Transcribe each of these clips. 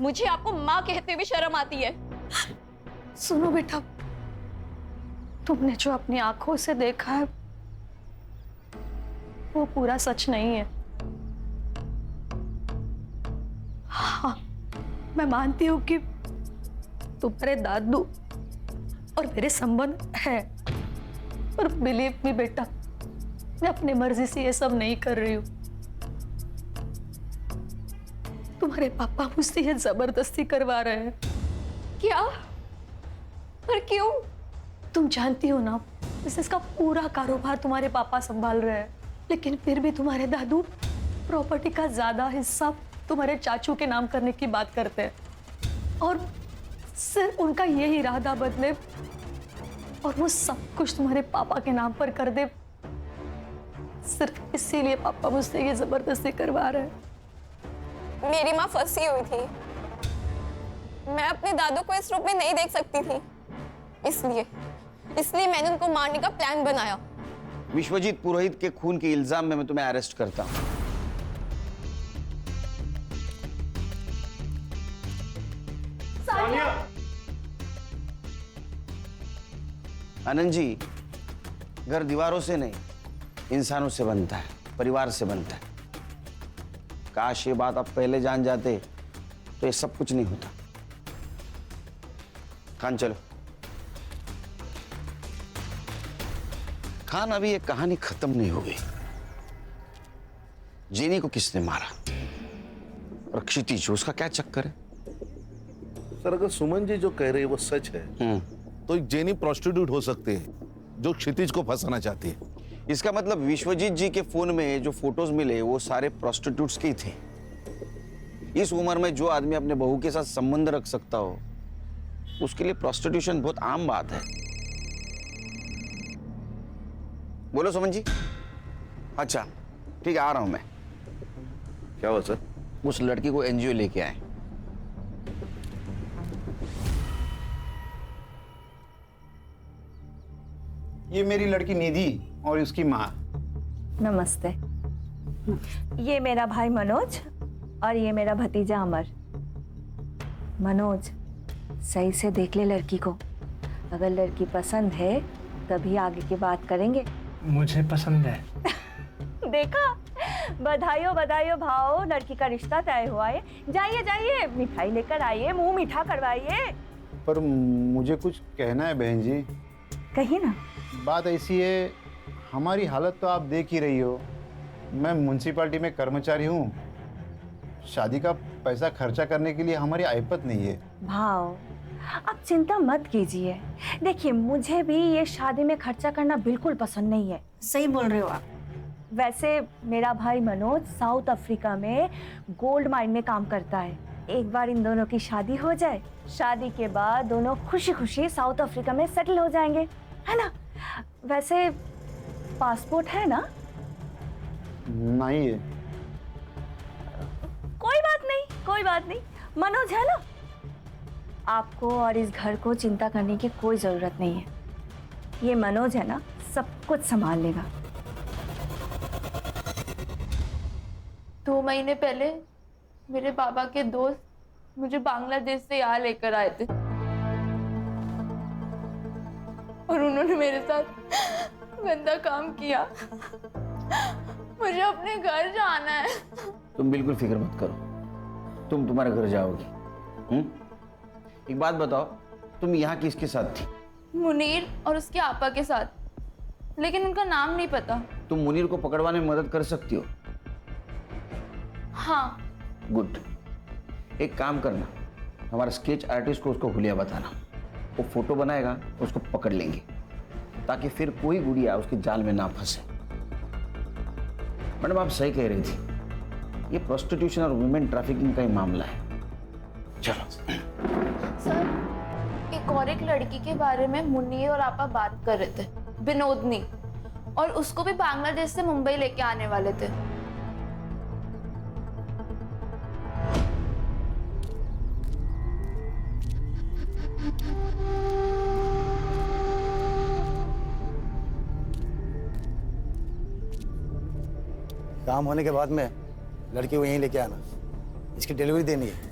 मुझे आपको माँ कहते हुए शर्म आती है। सुनो बेटा, तुमने जो अपनी आंखों से देखा है वो पूरा सच नहीं है। हाँ, मैं मानती हूँ कि तुम्हारे दादू और मेरे संबंध है, पर बिलीव मी बेटा, मैं अपनी मर्जी से ये सब नहीं कर रही हूँ। तुम्हारे पापा मुझसे ये जबरदस्ती करवा रहे हैं। क्या? पर क्यों? तुम जानती हो ना, बिजनेस का पूरा कारोबार तुम्हारे पापा संभाल रहे हैं, लेकिन फिर भी तुम्हारे दादू प्रॉपर्टी का ज्यादा हिस्सा तुम्हारे चाचू के नाम करने की बात करते हैं और सिर्फ उनका यही इरादा बदले और वो सब कुछ तुम्हारे पापा के नाम पर कर दे, सिर्फ इसीलिए पापा मुझसे ये जबरदस्ती करवा रहे हैं। मेरी माँ फंसी हुई थी, मैं अपने दादू को इस रूप में नहीं देख सकती थी, इसलिए मैंने उनको मारने का प्लान बनाया। विश्वजीत पुरोहित के खून के इल्जाम में मैं तुम्हें अरेस्ट करता हूं। आनंद जी, घर दीवारों से नहीं, इंसानों से बनता है, परिवार से बनता है। काश ये बात आप पहले जान जाते तो ये सब कुछ नहीं होता। खान चलो। खान, अभी ये कहानी खत्म नहीं हो गई। जेनी को किसने मारा और क्षितिज, उसका क्या चक्कर है? सर, अगर सुमन जी जो कह रहे हैं वो सच है तो एक जेनी प्रोस्टिट्यूट हो सकती है जो क्षितिज को फंसाना चाहती है। इसका मतलब विश्वजीत जी के फोन में जो फोटोज मिले वो सारे प्रोस्टिट्यूट्स के ही थे। इस उम्र में जो आदमी अपने बहू के साथ संबंध रख सकता हो उसके लिए प्रोस्टिट्यूशन बहुत आम बात है। बोलो सुमन जी। अच्छा ठीक है, आ रहा हूं मैं। क्या हुआ सर? उस लड़की को एनजीओ लेके आए। ये मेरी लड़की निधि और उसकी माँ। नमस्ते। ये मेरा भाई मनोज और ये मेरा भतीजा अमर। मनोज, सही से देख ले लड़की को, अगर लड़की पसंद है तभी आगे की बात करेंगे। मुझे पसंद है। देखा, बधाइयों बधाइयों भाव, लड़की का रिश्ता तय हुआ है। जाइए जाइए, मिठाई लेकर आइए, मुंह मीठा करवाइए। पर मुझे कुछ कहना है बहन जी। कहिए ना। बात ऐसी है, हमारी हालत तो आप देख ही रही हो। मैं म्युनिसिपैलिटी में कर्मचारी हूँ, शादी का पैसा खर्चा करने के लिए हमारी आयपत नहीं है। भाव, आप चिंता मत कीजिए। देखिए, मुझे भी ये शादी में खर्चा करना बिल्कुल पसंद नहीं है। सही बोल रहे हो आप। वैसे मेरा भाई मनोज साउथ अफ्रीका में गोल्ड माइन में काम करता है। एक बार इन दोनों की शादी हो जाए, शादी के बाद दोनों खुशी खुशी साउथ अफ्रीका में सेटल हो जाएंगे, है ना? वैसे पासपोर्ट है ना? नहीं है। कोई बात नहीं, कोई बात नहीं। मनोज है ना? आपको और इस घर को चिंता करने की कोई जरूरत नहीं है। ये मनोज है ना, सब कुछ संभाल लेगा। 2 महीने पहले मेरे बाबा के दोस्त मुझे बांग्लादेश से यहाँ लेकर आए थे और उन्होंने मेरे साथ गंदा काम किया। मुझे अपने घर जाना है। तुम बिल्कुल फिक्र मत करो, तुम तुम्हारे घर जाओगी। एक बात बताओ, तुम यहाँ किसके साथ थी? मुनीर और उसके आपा के साथ, लेकिन उनका नाम नहीं पता। तुम मुनीर को पकड़वाने में मदद कर सकती हो? हाँ। गुड। एक काम करना, हमारा स्केच आर्टिस्ट को उसको हुलिया बताना, वो फोटो बनाएगा, उसको पकड़ लेंगे ताकि फिर कोई गुड़िया उसके जाल में ना फंसे। मैडम, आप सही कह रही थी, ये प्रोस्टिट्यूशन और वुमेन ट्रैफिकिंग का ही मामला है। चलो। सर, एक और एक लड़की के बारे में मुन्नी और आपा बात कर रहे थे, विनोदनी, और उसको भी बांग्लादेश से मुंबई लेके आने वाले थे। काम होने के बाद में लड़की को यहीं लेके आना, इसकी डिलीवरी देनी है।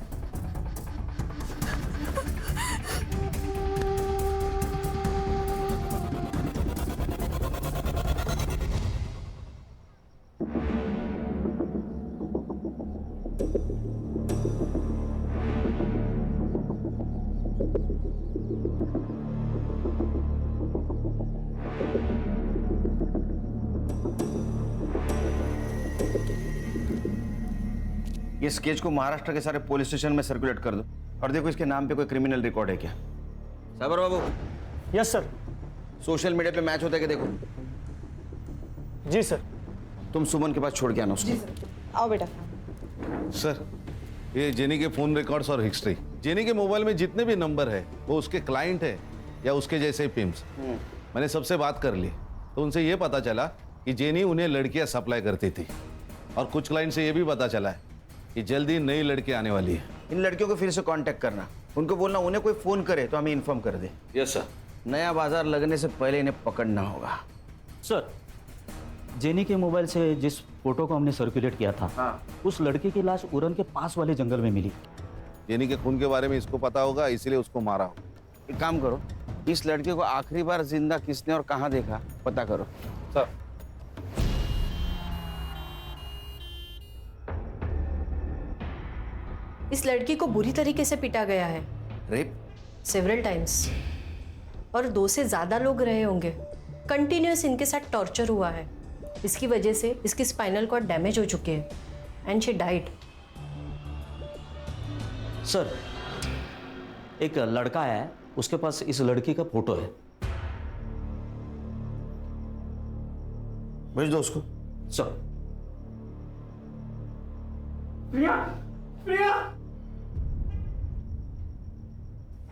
ये स्केच को महाराष्ट्र के सारे पुलिस स्टेशन में सर्कुलेट कर दो और देखो इसके नाम पे कोई क्रिमिनल रिकॉर्ड है क्या। साबर बाबू, यस सर। सोशल मीडिया पे मैच होता है कि देखो। जी सर। तुम सुमन के पास छोड़ के आना उसको। आओ बेटा। सर, ये जेनी के फोन रिकॉर्ड्स और हिस्ट्री, जेनी के मोबाइल में जितने भी नंबर है वो उसके क्लाइंट है या उसके जैसे पिम्स। मैंने सबसे बात कर ली तो उनसे ये पता चला कि जेनी उन्हें लड़कियां सप्लाई करती थी, और कुछ क्लाइंट से ये भी पता चला है कि जल्दी नई लड़कियां आने वाली है। इन लड़कियों को फिर से कांटेक्ट करना, उनको बोलना उन्हें कोई फोन करे तो हमें इन्फॉर्म कर दे। Yes sir. नया बाजार लगने से पहले इन्हें पकड़ना होगा। सर, जेनी के मोबाइल से जिस फोटो को हमने सर्कुलेट किया था, हाँ। उस लड़की की लाश उरन के पास वाले जंगल में मिली। जेनी के खून के बारे में इसको पता होगा, इसीलिए उसको मारा हो। एक काम करो, इस लड़के को आखिरी बार जिंदा किसने और कहाँ देखा पता करो। सर। इस लड़की को बुरी तरीके से पीटा गया है, रेप? सेवरल टाइम्स, और 2 से ज्यादा लोग रहे होंगे। कंटिन्यूअस इनके साथ टॉर्चर हुआ है। इसकी वजह से इसकी स्पाइनल कॉर्ड डैमेज हो चुके हैं एंड शी डाइड। सर, एक लड़का है, उसके पास इस लड़की का फोटो है। भेज दो उसको। सर।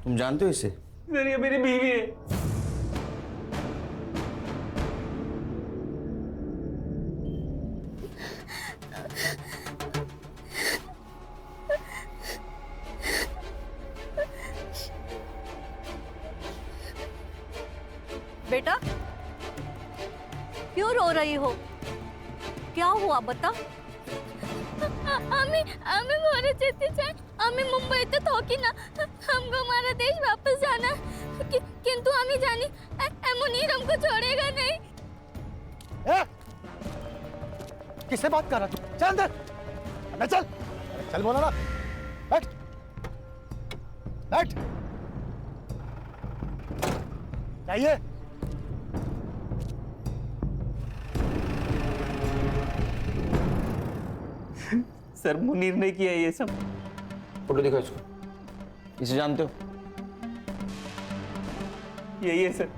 तुम जानते हो इसे? सर, ये मेरी बीवी है। बेटा, क्यों रो रही हो? क्या हुआ बता? आम्ही भारत जेते चाहे आम्ही मुंबईत थोकी ना हमको हमारा देश वापस जाना किंतु आम्ही जानी मुनीर हमको छोड़ेगा नहीं। किससे बात कर रहा तू? चल अंदर। अबे चल, चल बोला ना। बैठ, बैठ। जाइए। सर, मुनीर ने किया ये सब। फोटो दिखाओ इसको। इसे जानते हो? यही है सर,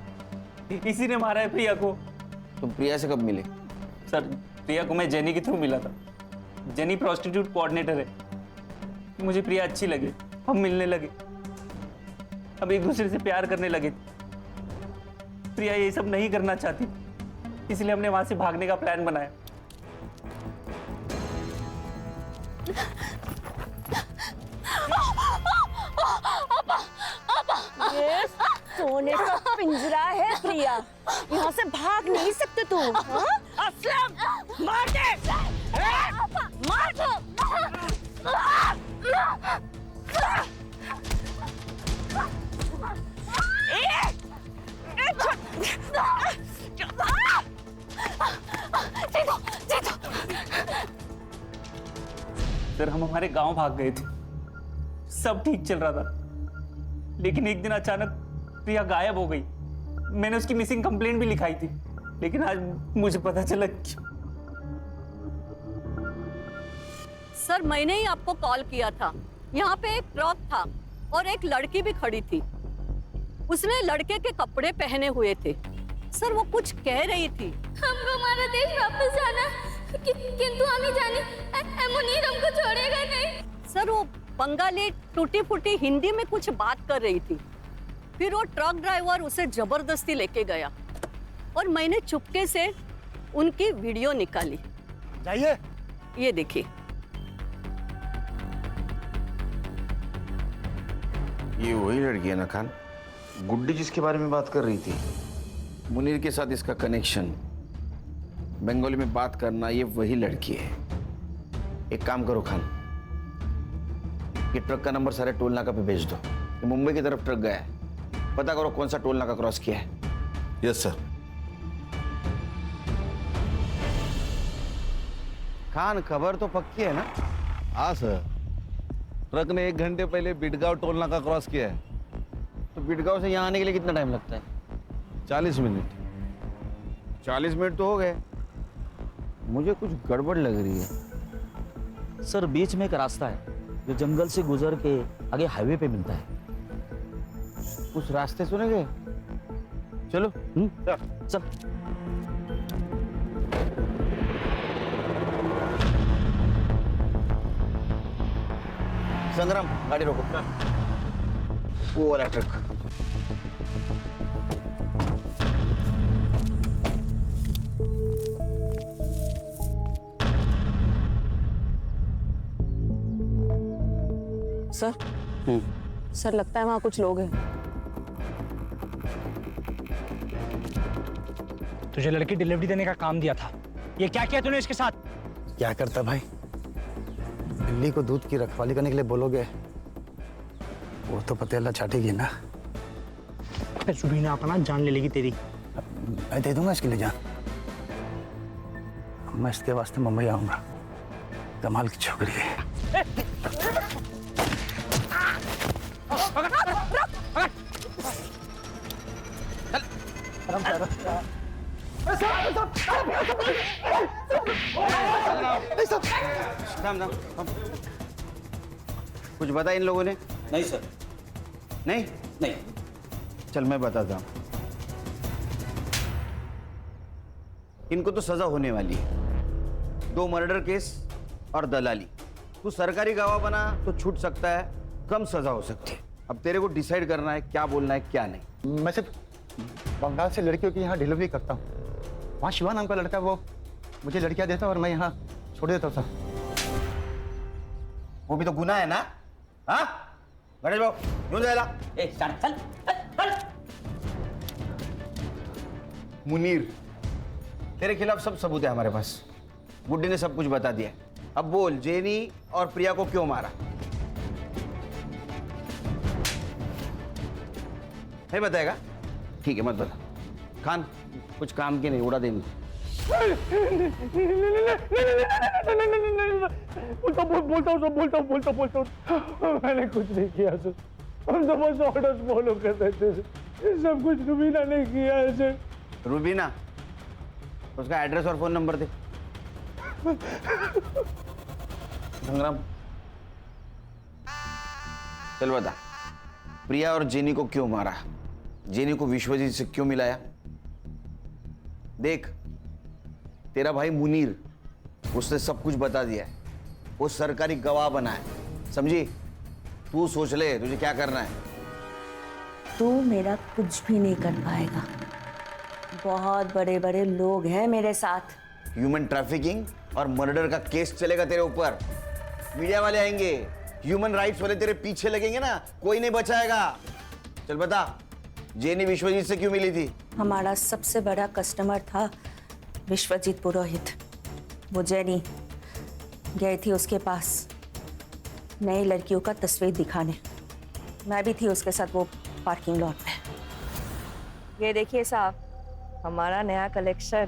इसी ने मारा है प्रिया को। तुम प्रिया से कब मिले? सर, प्रिया को मैं जेनी के थ्रू मिला था। जेनी प्रोस्टिट्यूट कोऑर्डिनेटर है। मुझे प्रिया अच्छी लगी, हम मिलने लगे, अब एक दूसरे से प्यार करने लगे। प्रिया ये सब नहीं करना चाहती, इसलिए हमने वहां से भागने का प्लान बनाया। ये सोने का पिंजरा है प्रिया, यहाँ से भाग नहीं सकते तुम। असलम, मार दे, मार दो। सर, हम हमारे गांव भाग गए थे, सब ठीक चल रहा था, लेकिन एक दिन अचानक प्रिया गायब हो गई। मैंने उसकी मिसिंग कंप्लेंट भी लिखाई थी, लेकिन आज मुझे पता चला कि सर, मैंने ही आपको कॉल किया था। यहाँ पे एक ट्रक था और एक लड़की भी खड़ी थी। उसने लड़के के कपड़े पहने हुए थे। सर, वो कुछ कह रही थी। हमको हमारा देश वापस जाना किंतु आम्ही जानी मुनीर हमको छोड़ेगा नहीं। सर, वो बंगाली टूटी फूटी हिंदी में कुछ बात कर रही थी। फिर वो ट्रक ड्राइवर उसे जबरदस्ती लेके गया और मैंने चुपके से उनकी वीडियो निकाली। जाइए। ये देखिए। ये वही लड़की है ना खान, गुड्डी जिसके बारे में बात कर रही थी। मुनीर के साथ इसका कनेक्शन, बंगाली में बात करना, ये वही लड़की है। एक काम करो खान, ये ट्रक का नंबर सारे टोल नाका पे भेज दो। ये मुंबई की तरफ ट्रक गया है, पता करो कौन सा टोल नाका क्रॉस किया है। Yes sir. खान, खबर तो पक्की है ना? हाँ सर, ट्रक ने 1 घंटे पहले बिडगांव टोल नाका क्रॉस किया है। तो बिडगांव से यहाँ आने के लिए कितना टाइम लगता है? 40 मिनट। 40 मिनट तो हो गए। मुझे कुछ गड़बड़ लग रही है। सर बीच में एक रास्ता है जो जंगल से गुजर के आगे हाईवे पे मिलता है। उस रास्ते सुनेंगे? चलो। चल। संग्राम गाड़ी रोको। वो वाला ट्रक। सर सर लगता है वहाँ कुछ लोग हैं। तुझे लड़की डिलीवरी देने का काम दिया था, ये क्या किया तूने इसके साथ? क्या करता भाई, बिल्ली को दूध की रखवाली करने के लिए बोलोगे, वो तो पतेला चाटेगी ना। सुबीना अपना जान ले लेगी तेरी। मैं दे दूंगा इसके लिए जान। मैं इसके वास्ते मुंबई आऊंगा। कमाल की छोकरी है। कुछ बता इन लोगों ने? नहीं सर। नहीं? नहीं। चल मैं बताता हूं। इनको तो सजा होने वाली है। 2 मर्डर केस और दलाली। तू सरकारी गवाह बना तो छूट सकता है, कम सजा हो सकती है। अब तेरे को डिसाइड करना है क्या बोलना है क्या नहीं। मैं सिर्फ बंगाल से लड़कियों की यहाँ डिलीवरी करता हूँ। वहाँ शिवा नाम का लड़का, वो मुझे लड़कियाँ देता और मैं यहाँ छोड़ देता था। वो भी तो गुनाह है ना? हाँ गणेश भाऊ क्यों जाएगा? चल। मुनीर, तेरे खिलाफ सब सबूत है हमारे पास। गुड्डी ने सब कुछ बता दिया। अब बोल, जेनी और प्रिया को क्यों मारा? नहीं बताएगा? ठीक है मत बता। खान कुछ काम की नहीं, उड़ा देंगे। बोलता हूँ। मैंने कुछ नहीं किया सर, हम तो बस ऑर्डर्स फॉलो कर रहे थे। सब कुछ रुबीना ने किया है सर। रूबीना, उसका एड्रेस और फोन नंबर दे। संग्राम चल बता, प्रिया और जेनी को क्यों मारा? जेनी को विश्वजीत से क्यों मिलाया? देख, तेरा भाई मुनीर, उसने सब कुछ बता दिया है। वो सरकारी गवाह बना है, समझी? तू सोच ले तुझे क्या करना है। तू मेरा कुछ भी नहीं कर पाएगा। बहुत बड़े बड़े लोग हैं मेरे साथ। ह्यूमन ट्रैफिकिंग और मर्डर का केस चलेगा तेरे ऊपर। मीडिया वाले आएंगे, ह्यूमन राइट्स वाले तेरे पीछे लगेंगे ना, कोई नहीं बचाएगा। चल बता, जेनी विश्वजीत से क्यों मिली थी? हमारा सबसे बड़ा कस्टमर था विश्वजीत पुरोहित। वो जेनी गई थी उसके पास नई लड़कियों का तस्वीर दिखाने। मैं भी थी उसके साथ वो पार्किंग लॉट में। ये देखिए साहब, हमारा नया कलेक्शन।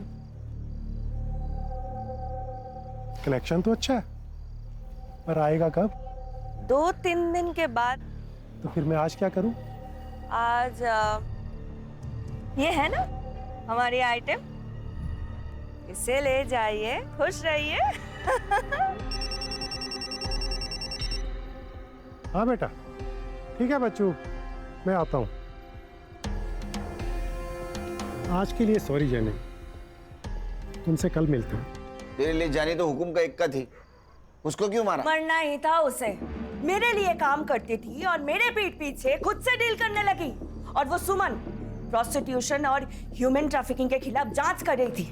कलेक्शन तो अच्छा है, पर आएगा कब? 2-3 दिन के बाद। तो फिर मैं आज क्या करूं? आज ये है ना हमारी आइटम, इसे ले जाइए, खुश रहिए। हाँ बेटा, ठीक है बच्चों, मैं आता हूँ। आज के लिए सॉरी जेनी, तुमसे कल मिलते हैं। तेरे लिए जानी तो हुकुम का इक्का थी, उसको क्यों मारा? मरना ही था उसे। मेरे लिए काम करती थी और मेरे पीठ पीछे खुद से डील करने लगी। और वो सुमन प्रोस्टिट्यूशन और ह्यूमन ट्रैफिकिंग के खिलाफ जांच कर रही थी।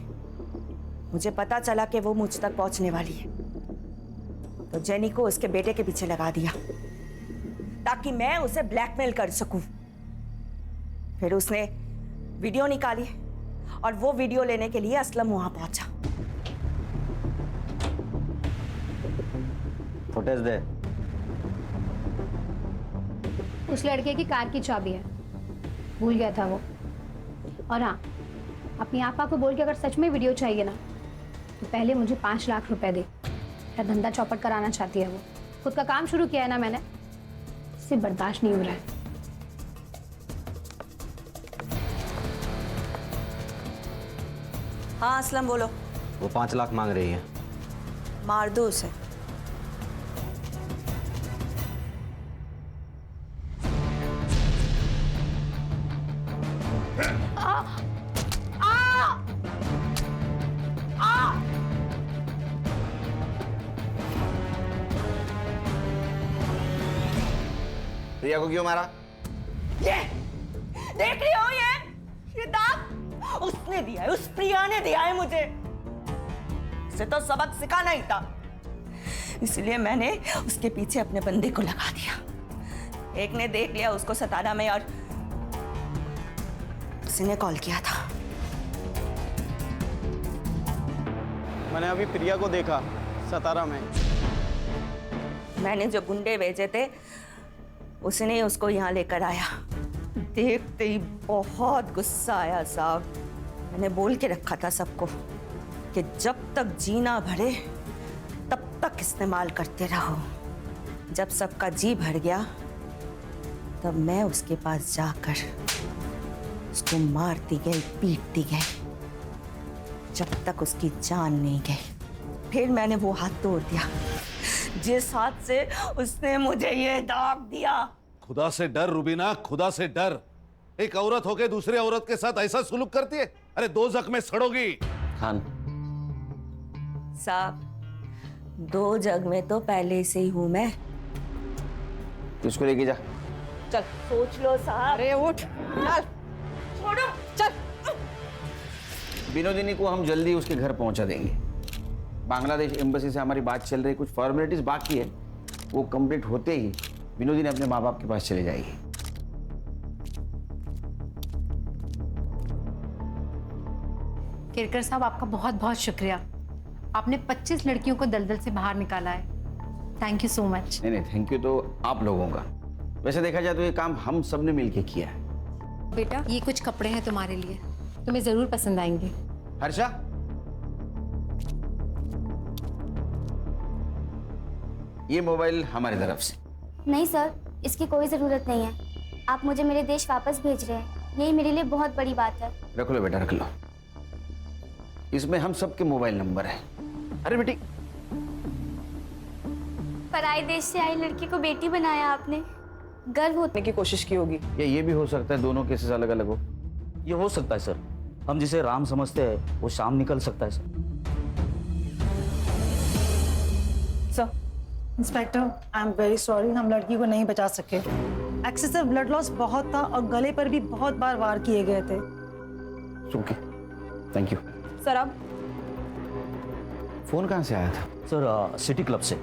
मुझे पता चला कि वो मुझ तक पहुंचने वाली है, तो जेनी को उसके बेटे के पीछे लगा दिया ताकि मैं उसे ब्लैकमेल कर सकूं। फिर उसने वीडियो निकाली और वो वीडियो लेने के लिए असलम वहां पहुंचा। फुटेज दे। उस लड़के की कार की चाबी है, भूल गया था वो। और हाँ, अपनी आपा को बोल के अगर सच में वीडियो चाहिए ना, तो पहले मुझे 5 लाख रुपए दे। मेरा धंधा चौपट कराना चाहती है वो। खुद का काम शुरू किया है ना मैंने, इससे बर्दाश्त नहीं हो रहा है। हाँ असलम बोलो। वो 5 लाख मांग रही है। मार दो उसे। प्रिया को क्यों मारा? ये देख रही हो, ये दाग उसने दिया है, उस प्रिया ने दिया है मुझे। उसे तो सबक सिखाना ही था, इसलिए मैंने उसके पीछे अपने बंदे को लगा दिया। एक ने देख लिया उसको सतारा में और उसने कॉल किया था। मैंने अभी प्रिया को देखा सतारा में। मैंने जो गुंडे भेजे थे उसने ही उसको यहाँ लेकर आया। देखते ही बहुत गुस्सा आया साहब। मैंने बोल के रखा था सबको कि जब तक जीना भरे तब तक इस्तेमाल करते रहो। जब सबका जी भर गया तब मैं उसके पास जाकर उसको मारती गई, पीटती गई जब तक उसकी जान नहीं गई। फिर मैंने वो हाथ तोड़ दिया जिस हाथ से उसने मुझे ये दाग दिया। खुदा से डर रुबीना, खुदा से डर। एक औरत होके दूसरी औरत के साथ ऐसा सुलूक करती है? अरे दो जख्म में सड़ोगी। खान साहब, 2 जग में तो पहले से ही हूं मैं। इसको लेके जा। चल सोच लो साहब। अरे उठ, चल छोड़ो, चल। विनोदिनी को हम जल्दी उसके घर पहुंचा देंगे। बांग्लादेश एम्बेसी से हमारी बात चल रही, कुछ फॉर्मेलिटीज बाकी है, वो कंप्लीट होते ही विनोदिनी अपने माँ बाप के पास चले जाएगी। केरकर साहब, आपका बहुत बहुत शुक्रिया। आपने 25 लड़कियों को दलदल से बाहर निकाला है। Thank you so much. नहीं, थैंक यू तो आप लोगों का। वैसे देखा जाए तो ये काम हम सब ने मिलके किया है। बेटा, ये कुछ कपड़े हैं तुम्हारे लिए, तुम्हें जरूर पसंद आएंगे। हर्षा, ये मोबाइल हमारी तरफ से। नहीं सर, इसकी कोई ज़रूरत नहीं है। आप मुझे मेरे देश वापस भेज रहे हैं, यही मेरे लिए बहुत बड़ी बात है। रख लो बेटा, रख लो। इसमें हम सबके मोबाइल नंबर है। अरे बेटी, पराए देश से आई लड़की को बेटी बनाया आपने, गर्व होने की कोशिश की होगी। ये भी हो सकता है दोनों केसेस अलग अलग हो। ये हो सकता है सर, हम जिसे राम समझते हैं वो शाम निकल सकता है sir. Sir, inspector, I am very sorry, हम लड़की को नहीं बचा सके। एक्सेसिव ब्लड लॉस बहुत था और गले पर भी बहुत बार वार किए गए थे। Okay, thank you. सर, अब फोन कहाँ से आया था? सर, सिटी क्लब से।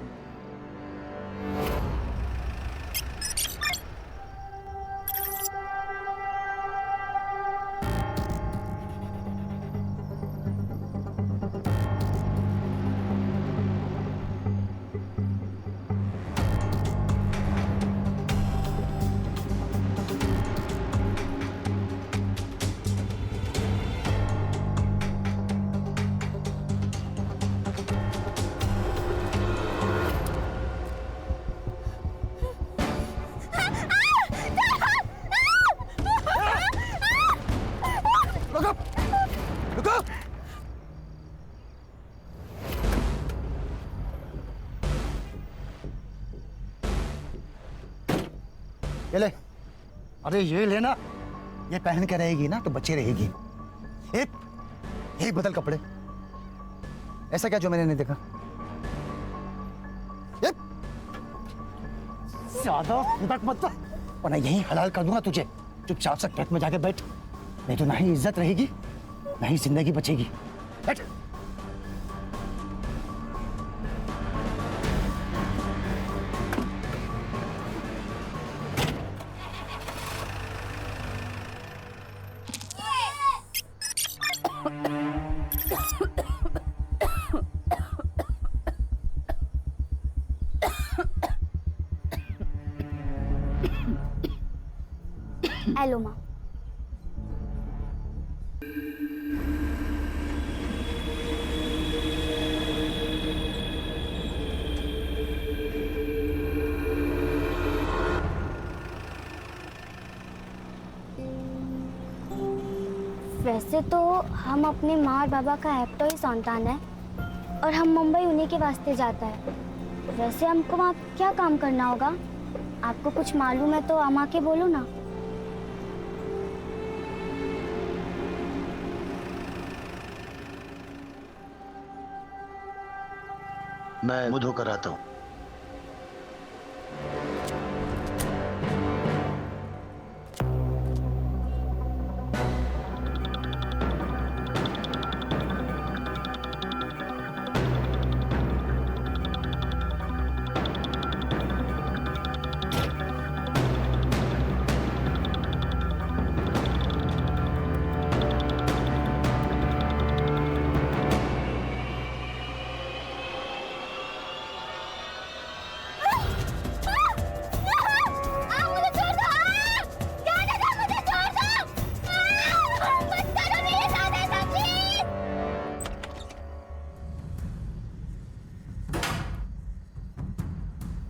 ये ले। अरे ये लेना, ये पहन के रहेगी ना तो बच्चे रहेगी। एक बदल कपड़े। ऐसा क्या जो मैंने नहीं देखा? ज्यादा मत, वरना यही हलाल कर दूंगा तुझे। चुपचाप से ट्रक में जाके बैठ, नहीं तो ना ही इज्जत रहेगी ना ही जिंदगी बचेगी। बैठ। हेलो माँ। वैसे तो हम अपने माँ और बाबा का एकटो ही संतान है और हम मुंबई उन्हीं के वास्ते जाता है। वैसे हमको वहाँ क्या काम करना होगा? आपको कुछ मालूम है तो अम्मा के बोलो ना। मैं मुंह धोकर आता हूँ।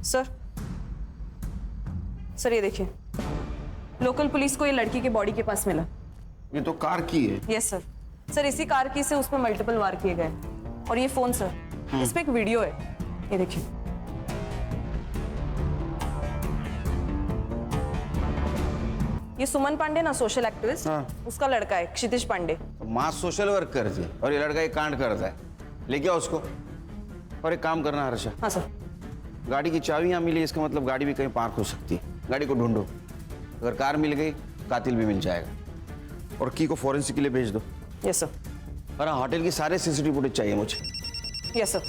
सर ये देखिए, लोकल पुलिस को ये लड़की के बॉडी के पास मिला। ये तो कार की है। Yes sir. सर इसी कार की से उसमें मल्टीपल वार किए गए। और ये फोन सर, इस पे एक वीडियो है, ये देखिए। ये सुमन पांडे ना, सोशल एक्टिविस्ट, उसका लड़का है क्षितिज पांडे। माँ सोशल वर्क करती है और ये लड़का एक कांड करता है। लेके आओ उसको। और एक काम करना हर्षा। हाँ सर। गाड़ी की चाबी यहाँ मिली, इसका मतलब गाड़ी भी कहीं पार्क हो सकती है। गाड़ी को ढूंढो, अगर कार मिल गई कातिल भी मिल जाएगा। और की को फॉरेंसिक के लिए भेज दो। Yes sir. और हाँ, होटल की सारे सीसीटीवी फुटेज चाहिए मुझे। Yes sir.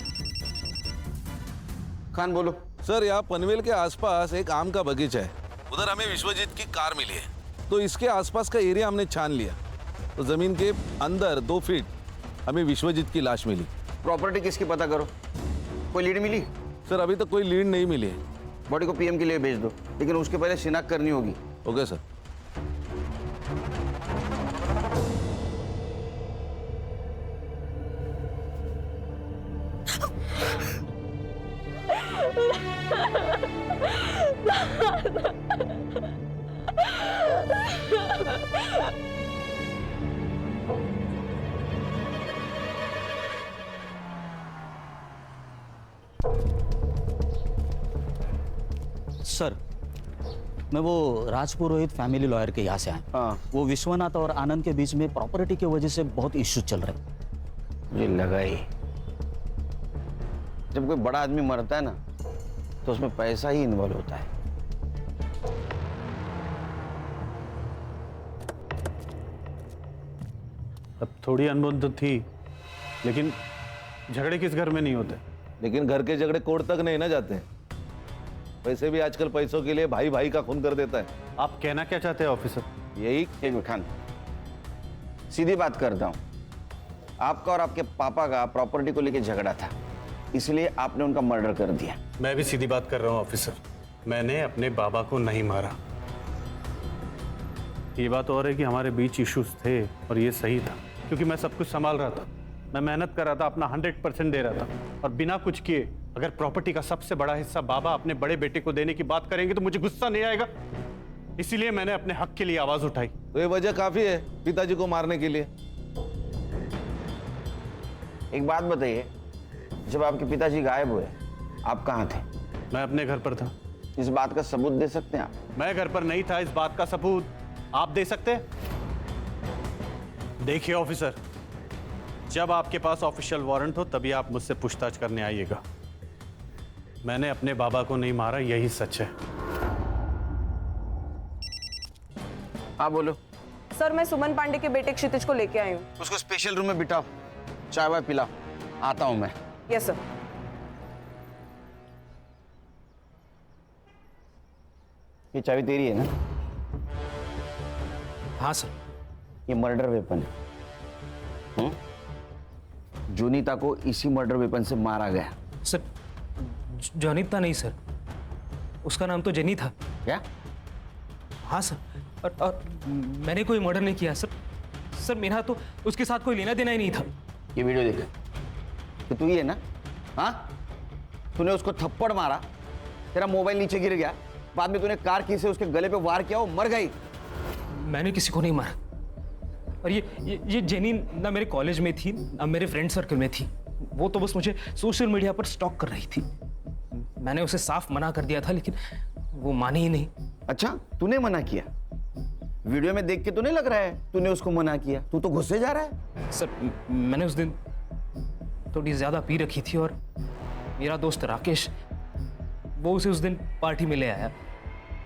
खान बोलो। सर यहाँ पनवेल के आसपास एक आम का बगीचा है, उधर हमें विश्वजीत की कार मिली है, तो इसके आसपास का एरिया हमने छान लिया, तो जमीन के अंदर 2 फीट हमें विश्वजीत की लाश मिली। प्रॉपर्टी किसकी पता करो, कोई लीड मिली? सर अभी तक कोई लीड नहीं मिली है। बॉडी को पीएम के लिए भेज दो, लेकिन उसके पहले शिनाख्त करनी होगी। Okay sir. सर मैं वो राजपुरोहित फैमिली लॉयर के यहाँ से आया। हाँ। वो विश्वनाथ और आनंद के बीच में प्रॉपर्टी की वजह से बहुत इश्यू चल रहे हैं। मुझे लगा ही, जब कोई बड़ा आदमी मरता है ना तो उसमें पैसा ही इन्वॉल्व होता है। अब थोड़ी अनबन तो थी, लेकिन झगड़े किस घर में नहीं होते। लेकिन घर के झगड़े कोर्ट तक नहीं ना जाते। वैसे भी आजकल पैसों के लिए भाई भाई का खून कर देता है। आप कहना क्या चाहते हैं ऑफिसर? यही एक मिनट खान, सीधी बात करता हूँ। आपका और आपके पापा का प्रॉपर्टी को लेकर झगड़ा था, इसलिए आपने उनका मर्डर कर दिया। मैं भी सीधी बात कर रहा हूँ ऑफिसर, मैंने अपने बाबा को नहीं मारा। ये बात और है कि हमारे बीच इश्यूज थे और ये सही था, क्योंकि मैं सब कुछ संभाल रहा था, मैं मेहनत कर रहा था, अपना 100% दे रहा था, और बिना कुछ किए अगर प्रॉपर्टी का सबसे बड़ा हिस्सा बाबा अपने बड़े बेटे को देने की बात करेंगे तो मुझे गुस्सा नहीं आएगा। इसीलिए मैंने अपने हक के लिए आवाज उठाई। तो ये वजह काफी है पिताजी को मारने के लिए। एक बात बताइए, जब आपके पिताजी गायब हुए आप कहाँ थे? मैं अपने घर पर था। इस बात का सबूत दे सकते हैं आप? मैं घर पर नहीं था, इस बात का सबूत आप दे सकते हैं? देखिए ऑफिसर, जब आपके पास ऑफिशियल वारंट हो तभी आप मुझसे पूछताछ करने आइएगा। मैंने अपने बाबा को नहीं मारा, यही सच है। हाँ बोलो। सर मैं सुमन पांडे के बेटे क्षितिज को लेके आई हूँ। उसको स्पेशल रूम में बिठाओ, चाय वाय पिलाओ, आता हूं मैं। Yes sir. ये चाबी तेरी है ना? हाँ सर। ये मर्डर वेपन है। जोनीता को इसी मर्डर वेपन से मारा गया। सर जोनीता नहीं सर, उसका नाम तो जेनी था। क्या? हाँ सर, और मैंने कोई मर्डर नहीं किया सर। सर मेरा तो उसके साथ कोई लेना देना ही नहीं था। ये वीडियो देख, तो तू ही है ना? हाँ, तूने उसको थप्पड़ मारा, तेरा मोबाइल नीचे गिर गया, बाद में तूने कार की से उसके गले पे वार किया, वो मर गई। मैंने किसी को नहीं मारा। और ये जेनी ना मेरे कॉलेज में थी ना मेरे फ्रेंड सर्कल में थी। वो तो बस मुझे सोशल मीडिया पर स्टॉक कर रही थी। मैंने उसे साफ मना कर दिया था, लेकिन वो मानी ही नहीं। अच्छा, तूने मना किया? वीडियो में देख के तो नहीं लग रहा है तूने उसको मना किया। तू तो गुस्से जा रहा है। सर मैंने उस दिन थोड़ी ज्यादा पी रखी थी और मेरा दोस्त राकेश वो उसे उस दिन पार्टी में ले आया।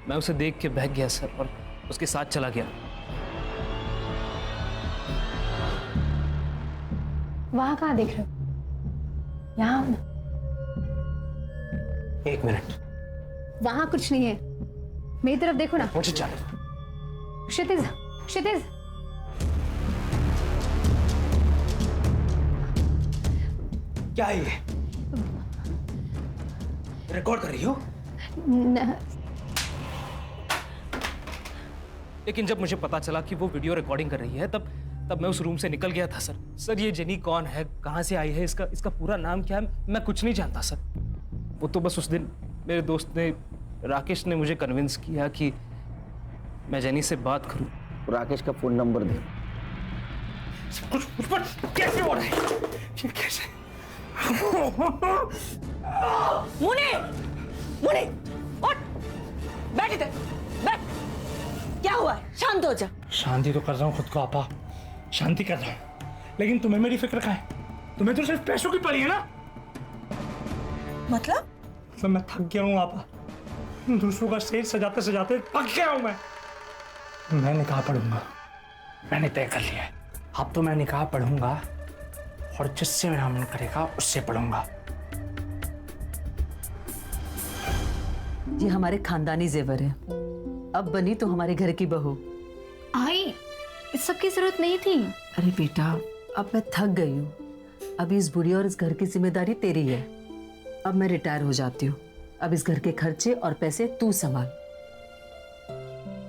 मैं उसे देख के बहक गया सर और उसके साथ चला गया। वहां कहाँ देख रहे हो? यहाँ ना। एक मिनट, वहां कुछ नहीं है, मेरी तरफ देखो ना। मुझे चल। क्षितिज, क्षितिज, क्या है ये? रिकॉर्ड कर रही हो? लेकिन जब मुझे पता चला कि वो वीडियो रिकॉर्डिंग कर रही है तब मैं उस रूम से निकल गया था सर। सर ये जेनी कौन है, कहाँ से आई है, इसका पूरा नाम क्या है, मैं कुछ नहीं जानता सर। वो तो बस उस दिन मेरे दोस्त ने राकेश ने मुझे कन्विंस किया कि मैं जेनी से बात करूं। राकेश का फोन नंबर दे। कुछ कैसे हो रहा है ये? कैसे? मुनी, मुनी, उठ, बैठ इधर, बैठ। क्या हुआ है? शांत हो जा। शांति तो कर रहा हूँ खुद को आपा, शांति कर रहा हूँ, लेकिन तुम्हें मेरी फिक्र कहाँ है? तुम्हें तो सिर्फ पैसों की पड़ी है ना। मतलब? तो मैं थक गया हूँ आपा, दूसरों का स्टेज सजाते सजाते थक गया हूँ मैं निकाह पढ़ूंगा, मैंने तय कर लिया है। अब तो मैं निकाह पढ़ूंगा और जिससे मेरा मन करेगा उससे पढ़ूंगा। ये हमारे खानदानी जेवर है। अब बनी तो हमारे घर की बहू। आई, इस सब की जरूरत नहीं थी। अरे बेटा, अब मैं थक गई हूँ। अभी इस बुढ़ी और इस घर की जिम्मेदारी तेरी है। अब मैं रिटायर हो जाती हूँ। अब इस घर के खर्चे और पैसे तू संभाल।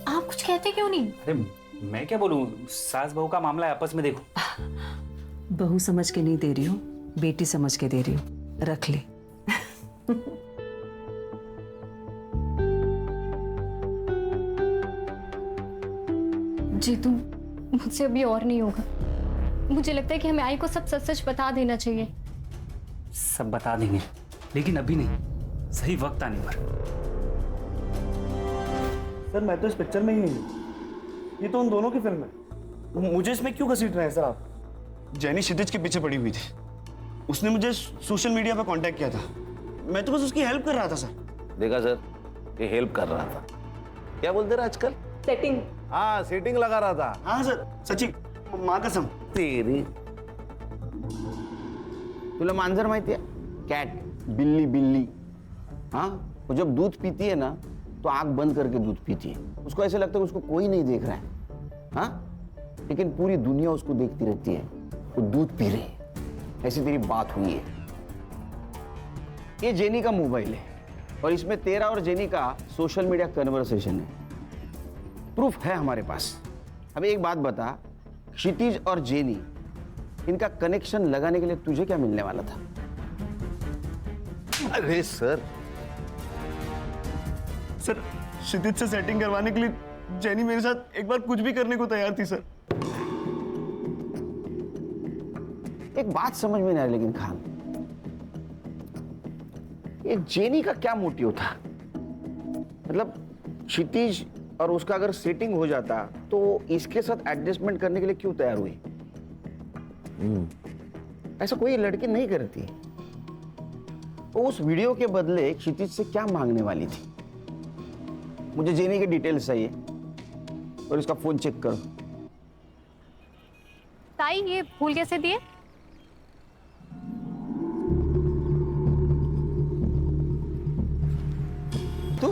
आप कुछ कहते क्यों नहीं? अरे मैं क्या बोलूं, सास बहू का मामला है, आपस में देखो। बहू समझ के नहीं दे रही हूँ, बेटी समझ के दे रही हूँ। रख ले। जीतू, मुझसे अभी और नहीं होगा। मुझे लगता है कि हमें आई को सब सच सच बता देना चाहिए। सब बता देंगे, लेकिन अभी नहीं, सही वक्त आने पर। सर मैं तो इस पिक्चर में ही नहीं हूँ, ये तो उन दोनों की फिल्म है। मुझे इसमें क्यों घसीट रहे हैं सर आप? जेनी क्षितिज के पीछे पड़ी हुई थी, उसने मुझे सोशल मीडिया पर कांटेक्ट किया था, मैं तो बस उसकी हेल्प कर रहा था सर। देखा सर, ये हेल्प कर रहा था। क्या बोलते रहे आजकल? सेटिंग। हाँ, सेटिंग लगा रहा था। हाँ सर, सच्ची माँ कसम। तेरी तुला मांजर माहिती है? कैट, बिल्ली बिल्ली। हाँ, वो जब दूध पीती है ना तो आंख बंद करके दूध पीती है। उसको ऐसे लगता है उसको कोई नहीं देख रहा है। हाँ, लेकिन पूरी दुनिया उसको देखती रहती है, वो दूध पी रही है। ऐसी तेरी बात हुई है। ये जेनी का मोबाइल है और इसमें तेरा और जेनी का सोशल मीडिया कन्वर्सेशन है। प्रूफ है हमारे पास। अब एक बात बता, क्षितिज और जेनी, इनका कनेक्शन लगाने के लिए तुझे क्या मिलने वाला था? अरे सर क्षितिज से सेटिंग करवाने के लिए जेनी मेरे साथ एक बार कुछ भी करने को तैयार थी सर। एक बात समझ में नहीं आ रही लेकिन खान, ये जेनी का क्या मोटिव था? मतलब क्षितिज और उसका अगर सेटिंग हो जाता तो इसके साथ एडजस्टमेंट करने के लिए क्यों तैयार हुई? ऐसा कोई लड़की नहीं करती। वो उस वीडियो के बदले क्षितिज से क्या मांगने वाली थी? मुझे जेनी के डिटेल्स चाहिए और इसका फोन चेक करो। ताई, ये फूल कैसे दिए? तू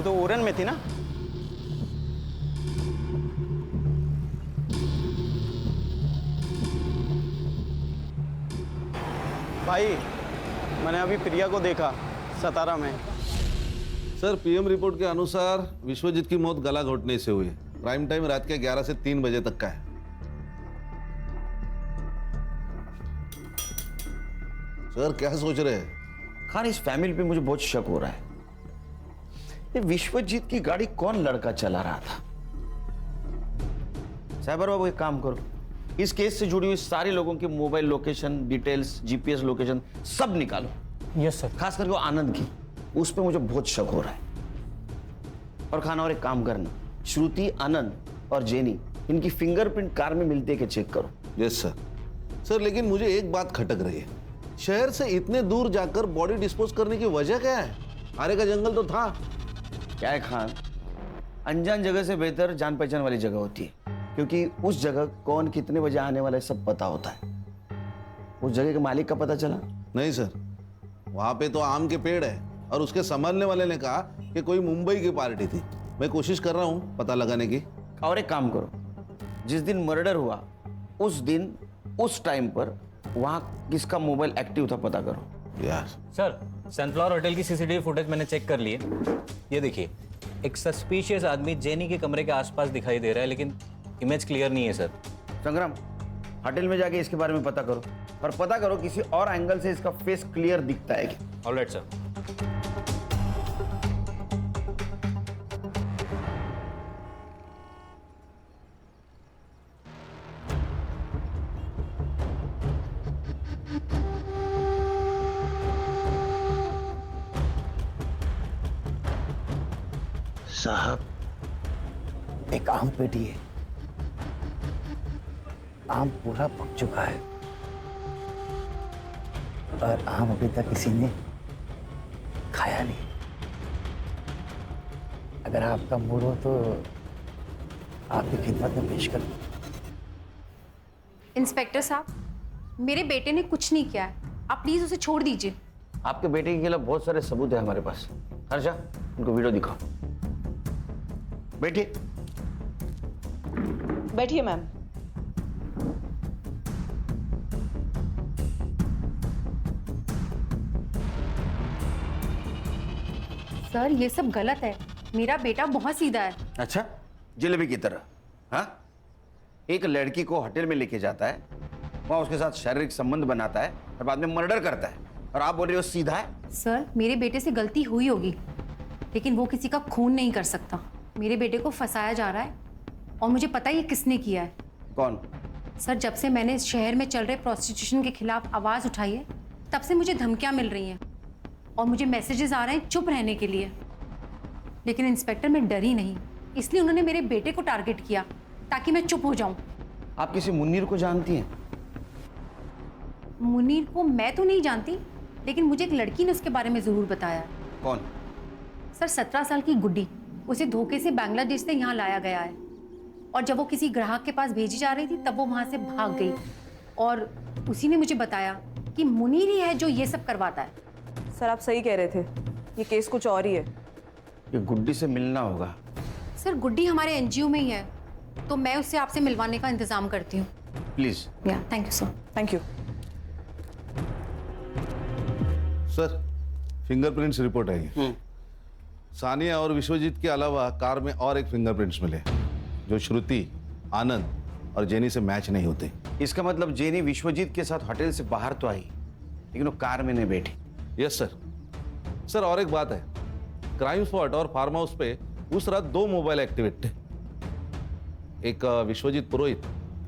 तो ओरन में थी ना? भाई, मैंने अभी प्रिया को देखा सतारा में। सर, पीएम रिपोर्ट के अनुसार विश्वजीत की मौत गला घोटने से हुई है। प्राइम टाइम रात के 11 से 3 बजे तक का है। सर क्या सोच रहे हैं? खान, इस फैमिली पे मुझे बहुत शक हो रहा है। ये विश्वजीत की गाड़ी कौन लड़का चला रहा था? साइबर बाबू, एक काम करो, इस केस से जुड़ी हुई सारे लोगों की mobile location details, GPS location सब निकालो। Yes sir. खास करके वो आनंद की, उस पे मुझे बहुत शक हो रहा है। और खाना, और एक काम करना, श्रुति, आनंद और जेनी, इनकी फिंगरप्रिंट कार में मिलती है कि चेक करो। Yes sir. सर लेकिन मुझे एक बात खटक रही है, शहर से इतने दूर जाकर बॉडी डिस्पोज करने की वजह क्या है? आरे का जंगल तो था। क्या है खान, अनजान जगह से बेहतर जान पहचान वाली जगह होती है, क्योंकि उस जगह कौन कितने बजे आने वाला है सब पता होता है। उस जगह के मालिक का पता चला? नहीं सर, वहां पे तो आम के पेड़ है और उसके संभालने वाले ने कहा कि कोई मुंबई की पार्टी थी। मैं कोशिश कर रहा हूँ पता लगाने की। और एक काम करो, जिस दिन मर्डर हुआ उस दिन उस टाइम पर वहां किसका मोबाइल एक्टिव था पता करो। यार सर, सनफ्लावर होटल की सीसीटीवी फुटेज मैंने चेक कर ली है। ये देखिए, एक सस्पिशियस आदमी जेनी के कमरे के आसपास दिखाई दे रहा है, लेकिन इमेज क्लियर नहीं है सर। संग्राम, होटल में जाके इसके बारे में पता करो और पता करो किसी और एंगल से इसका फेस क्लियर दिखता है क्या। Alright sir. साहब एक आम पेटी है, आम पूरा पक चुका है और आम अभी तक किसी ने खाया नहीं। अगर आपका मूड हो तो आपकी खिदमत में पेश करूं। इंस्पेक्टर साहब, मेरे बेटे ने कुछ नहीं किया है, आप प्लीज उसे छोड़ दीजिए। आपके बेटे के खिलाफ बहुत सारे सबूत है हमारे पास। हर्षा, उनको वीडियो दिखाओ। बैठिए। बैठिए मैम। सर, ये सब गलत है। मेरा बेटा बहुत सीधा है। अच्छा, जलेबी की तरह? हाँ, एक लड़की को होटल में लेके जाता है, वहां उसके साथ शारीरिक संबंध बनाता है और बाद में मर्डर करता है, और आप बोल रहे हो सीधा है? सर, मेरे बेटे से गलती हुई होगी, लेकिन वो किसी का खून नहीं कर सकता। मेरे बेटे को फंसाया जा रहा है और मुझे पता है ये किसने किया है। कौन? सर, जब से मैंने इस शहर में चल रहे प्रोस्टिट्यूशन के खिलाफ आवाज़ उठाई है, तब से मुझे धमकियां मिल रही हैं और मुझे मैसेजेस आ रहे हैं चुप रहने के लिए। लेकिन इंस्पेक्टर, मैं डरी नहीं, इसलिए उन्होंने मेरे बेटे को टारगेट किया ताकि मैं चुप हो जाऊं। आप किसी मुन्नीर को जानती हैं? मुनीर को मैं तो नहीं जानती, लेकिन मुझे एक लड़की ने उसके बारे में ज़रूर बताया। कौन? सर, 17 साल की गुड्डी। उसे धोखे से बांग्लादेश से यहाँ लाया गया है और जब वो किसी ग्राहक के पास भेजी जा रही थी तब वो वहाँ से भाग गई और उसी ने मुझे बताया कि मुनीर ही है जो ये सब करवाता है। सर, आप सही कह रहे थे, ये केस कुछ और ही है। ये गुड्डी से मिलना होगा। सर, गुड्डी हमारे एनजीओ में ही है, तो मैं उससे आपसे मिलवाने का इंतजाम करती हूँ। Please. Yeah, thank you sir. Thank you. Sir, fingerprints report आई। सानिया और विश्वजीत के अलावा कार में और एक फिंगरप्रिंट्स मिले जो श्रुति, आनंद और जेनी से मैच नहीं होते। इसका मतलब जेनी विश्वजीत के साथ होटल से बाहर तो आई, लेकिन वो कार में नहीं बैठी। Yes sir. सर, और एक बात है, क्राइम स्पॉट और फार्म हाउस पे उस रात 2 मोबाइल एक्टिवेट थे, एक विश्वजीत पुरोहित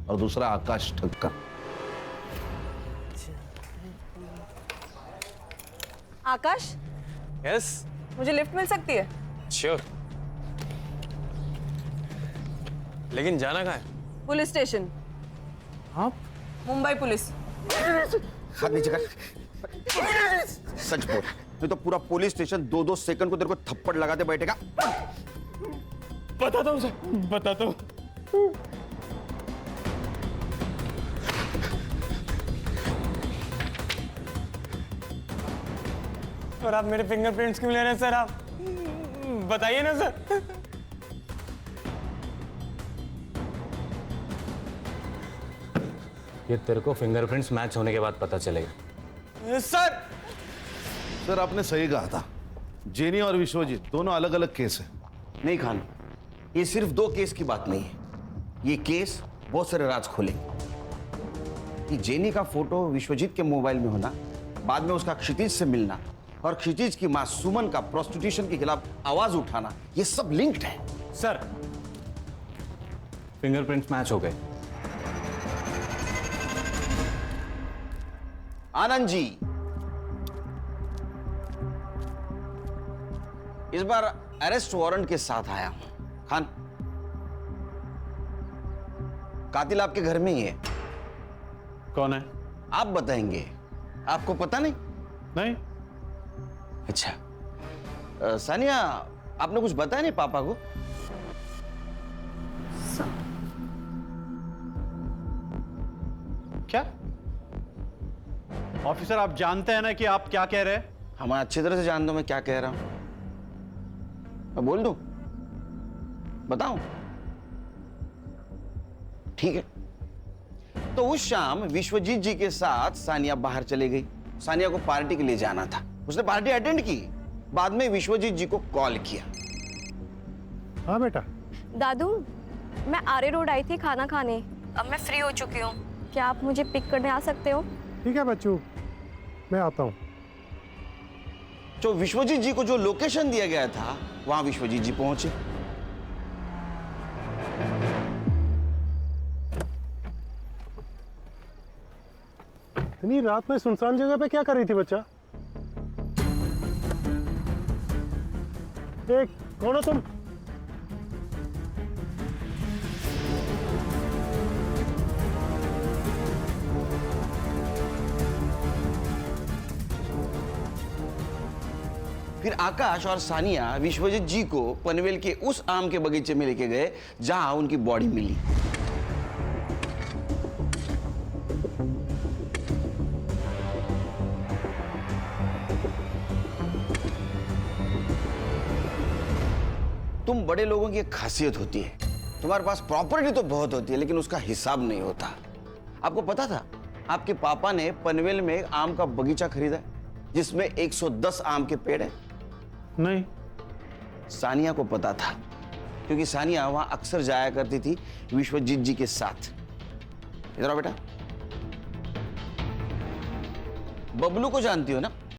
और दूसरा आकाश ठक्कर। आकाश, यस, मुझे लिफ्ट मिल सकती है? श्योर। लेकिन जाना कहाँ है? Police station. हाँ? मुंबई पुलिस। हाथ नीचे कर। सच बोल, नहीं तो पूरा पुलिस स्टेशन 2-2 सेकंड को तेरे को थप्पड़ लगाते बैठेगा। बताता हूँ सर, बताता हूँ। और आप मेरे फिंगरप्रिंट्स क्यों ले रहे हैं सर? आप बताइए ना सर। ये तेरे को फिंगरप्रिंट्स मैच होने के बाद पता चलेगा। सर, सर, आपने सही कहा था, जेनी और विश्वजीत दोनों अलग अलग केस हैं। नहीं खान, ये सिर्फ 2 केस की बात नहीं है, ये केस बहुत सारे राज खोलेंगे। कि जेनी का फोटो विश्वजीत के मोबाइल में होना, बाद में उसका क्षितिज से मिलना और क्षितिज की मां सुमन का प्रोस्टिट्यूशन के खिलाफ आवाज उठाना, ये सब लिंक्ड है। सर, फिंगरप्रिंट्स मैच हो गए। आनंद जी, इस बार अरेस्ट वारंट के साथ आया हूं। खान, कातिल आपके घर में ही है। कौन है? आप बताएंगे, आपको पता नहीं? नहीं। अच्छा, सानिया, आपने कुछ बताया नहीं पापा को? क्या? ऑफिसर, आप जानते हैं ना कि आप क्या कह रहे हैं? हम अच्छी तरह से जानता हूं मैं क्या कह रहा हूं। मैं बोल दूं? बताऊं? ठीक है। तो उस शाम विश्वजीत जी के साथ सानिया बाहर चली गई। सानिया को पार्टी के लिए जाना था, उसने पार्टी अटेंड की, बाद में विश्वजीत जी को कॉल किया। हाँ बेटा। दादू, मैं आरे रोड आई थी खाना खाने, अब मैं फ्री हो चुकी हूँ, क्या आप मुझे पिक करने आ सकते हो? ठीक है बच्चू, मैं आता हूँ। तो विश्वजीत जी को जो लोकेशन दिया गया था, वहां विश्वजीत जी पहुंचे। इतनी रात में सुनसान जगह पे क्या कर रही थी बच्चा? कौन हो तुम? फिर आकाश और सानिया विश्वजीत जी को पनवेल के उस आम के बगीचे में लेके गए जहां उनकी बॉडी मिली। तुम बड़े लोगों की एक खासियत होती है, तुम्हारे पास प्रॉपर्टी तो बहुत होती है लेकिन उसका हिसाब नहीं होता। आपको पता था आपके पापा ने पनवेल में एक आम का बगीचा खरीदा जिसमें 110 आम के पेड़ हैं? नहीं। सानिया को पता था क्योंकि सानिया वहां अक्सर जाया करती थी विश्वजीत जी के साथ। इधर आओ बेटा। बबलू को जानती हो ना?